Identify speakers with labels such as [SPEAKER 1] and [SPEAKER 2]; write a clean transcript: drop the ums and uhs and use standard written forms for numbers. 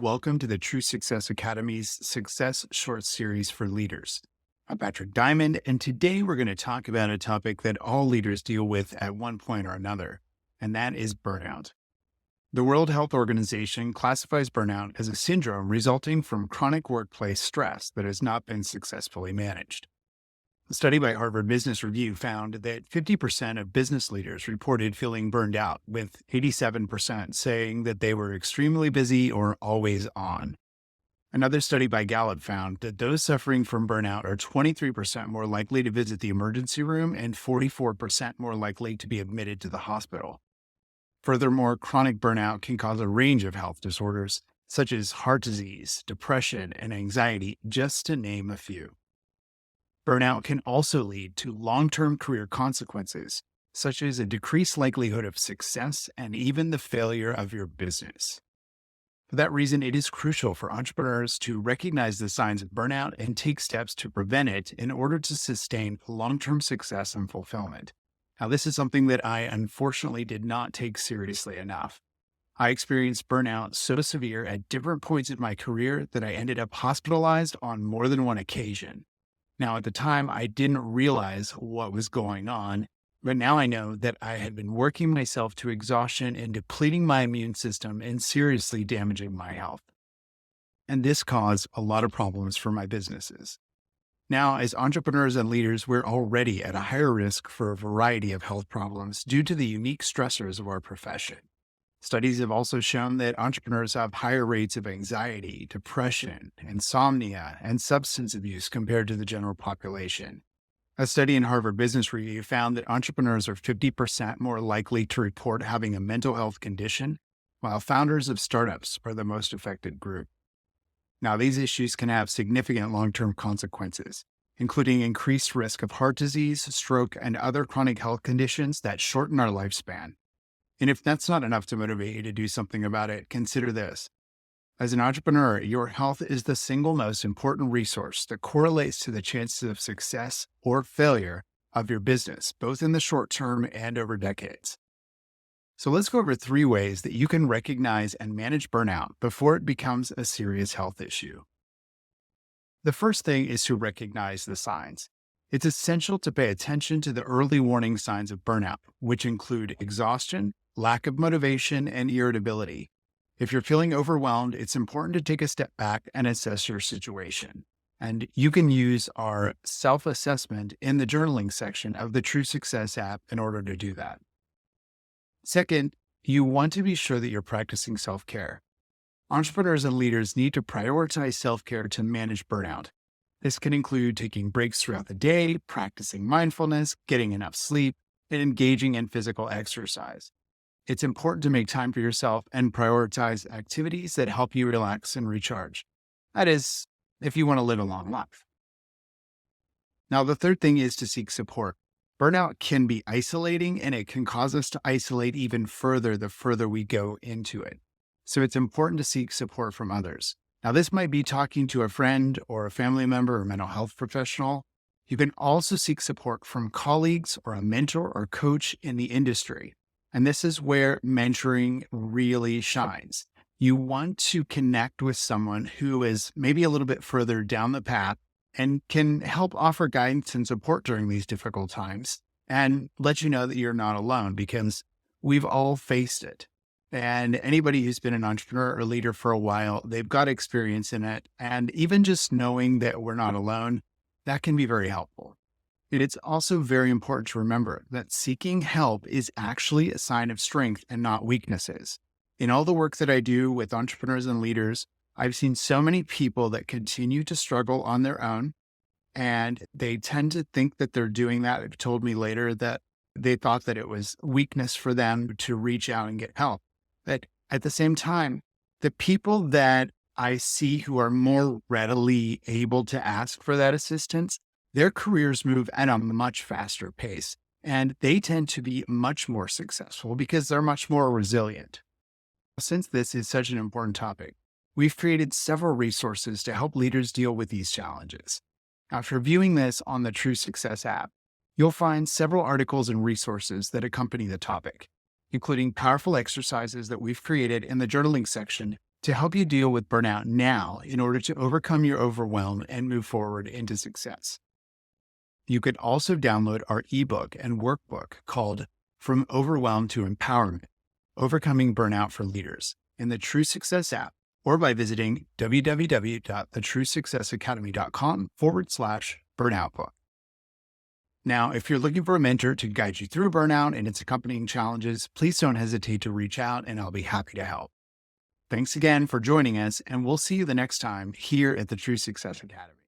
[SPEAKER 1] welcome to the True Success Academy's Success Short Series for Leaders. I'm Patrick Diamond, and today we're going to talk about a topic that all leaders deal with at one point or another, and that is burnout. The World Health Organization classifies burnout as a syndrome resulting from chronic workplace stress that has not been successfully managed. A study by Harvard Business Review found that 50% of business leaders reported feeling burned out, with 87% saying that they were extremely busy or always on. Another study by Gallup found that those suffering from burnout are 23% more likely to visit the emergency room and 44% more likely to be admitted to the hospital. Furthermore, chronic burnout can cause a range of health disorders, such as heart disease, depression, and anxiety, just to name a few. Burnout can also lead to long-term career consequences, such as a decreased likelihood of success and even the failure of your business. For that reason, it is crucial for entrepreneurs to recognize the signs of burnout and take steps to prevent it in order to sustain long-term success and fulfillment. Now, this is something that I unfortunately did not take seriously enough. I experienced burnout so severe at different points in my career that I ended up hospitalized on more than one occasion. Now, at the time, I didn't realize what was going on, but now I know that I had been working myself to exhaustion and depleting my immune system and seriously damaging my health. And this caused a lot of problems for my businesses. Now, as entrepreneurs and leaders, we're already at a higher risk for a variety of health problems due to the unique stressors of our profession. Studies have also shown that entrepreneurs have higher rates of anxiety, depression, insomnia, and substance abuse compared to the general population. A study in Harvard Business Review found that entrepreneurs are 50% more likely to report having a mental health condition, while founders of startups are the most affected group. Now, these issues can have significant long-term consequences, including increased risk of heart disease, stroke, and other chronic health conditions that shorten our lifespan. And if that's not enough to motivate you to do something about it, consider this. As an entrepreneur, your health is the single most important resource that correlates to the chances of success or failure of your business, both in the short term and over decades. So let's go over 3 ways that you can recognize and manage burnout before it becomes a serious health issue. The first thing is to recognize the signs. It's essential to pay attention to the early warning signs of burnout, which include exhaustion, lack of motivation, and irritability. If you're feeling overwhelmed, it's important to take a step back and assess your situation. And you can use our self-assessment in the journaling section of the True Success app in order to do that. Second, you want to be sure that you're practicing self-care. Entrepreneurs and leaders need to prioritize self-care to manage burnout. This can include taking breaks throughout the day, practicing mindfulness, getting enough sleep, and engaging in physical exercise. It's important to make time for yourself and prioritize activities that help you relax and recharge. That is, if you want to live a long life. Now, the third thing is to seek support. Burnout can be isolating, and it can cause us to isolate even further the further we go into it. So it's important to seek support from others. Now, this might be talking to a friend or a family member or mental health professional. You can also seek support from colleagues or a mentor or coach in the industry. And this is where mentoring really shines. You want to connect with someone who is maybe a little bit further down the path and can help offer guidance and support during these difficult times and let you know that you're not alone, because we've all faced it. And anybody who's been an entrepreneur or leader for a while, they've got experience in it. And even just knowing that we're not alone, that can be very helpful. It's also very important to remember that seeking help is actually a sign of strength and not weaknesses. In all the work that I do with entrepreneurs and leaders, I've seen so many people that continue to struggle on their own, and they tend to think that they're doing that. They've told me later that they thought that it was weakness for them to reach out and get help. But at the same time, the people that I see who are more readily able to ask for that assistance, their careers move at a much faster pace, and they tend to be much more successful because they're much more resilient. Since this is such an important topic, we've created several resources to help leaders deal with these challenges. After viewing this on the True Success app, you'll find several articles and resources that accompany the topic, including powerful exercises that we've created in the journaling section to help you deal with burnout now in order to overcome your overwhelm and move forward into success. You could also download our ebook and workbook called From Overwhelm to Empowerment: Overcoming Burnout for Leaders in the True Success app, or by visiting www.thetruesuccessacademy.com/burnout book. Now, if you're looking for a mentor to guide you through burnout and its accompanying challenges, please don't hesitate to reach out and I'll be happy to help. Thanks again for joining us, and we'll see you the next time here at the True Success Academy.